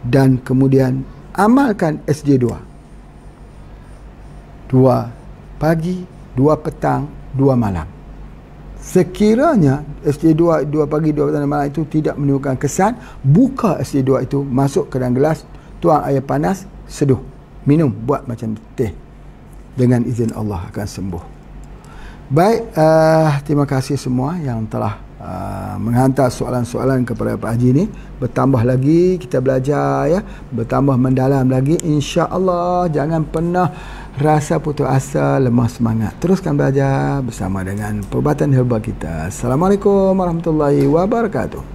dan kemudian amalkan SJ2. 2 pagi, 2 petang, 2 malam. Sekiranya SJ2 2 pagi 2 petang malam itu tidak menimbulkan kesan, buka SJ2 itu, masuk ke dalam gelas, tuang air panas, seduh, minum, buat macam teh. Dengan izin Allah akan sembuh. Baik, terima kasih semua yang telah menghantar soalan-soalan kepada Pak Haji ni. Bertambah lagi kita belajar, ya, bertambah mendalam lagi, insya-Allah. Jangan pernah rasa putus asa, lemah semangat. Teruskan belajar bersama dengan perubatan herba kita. Assalamualaikum warahmatullahi wabarakatuh.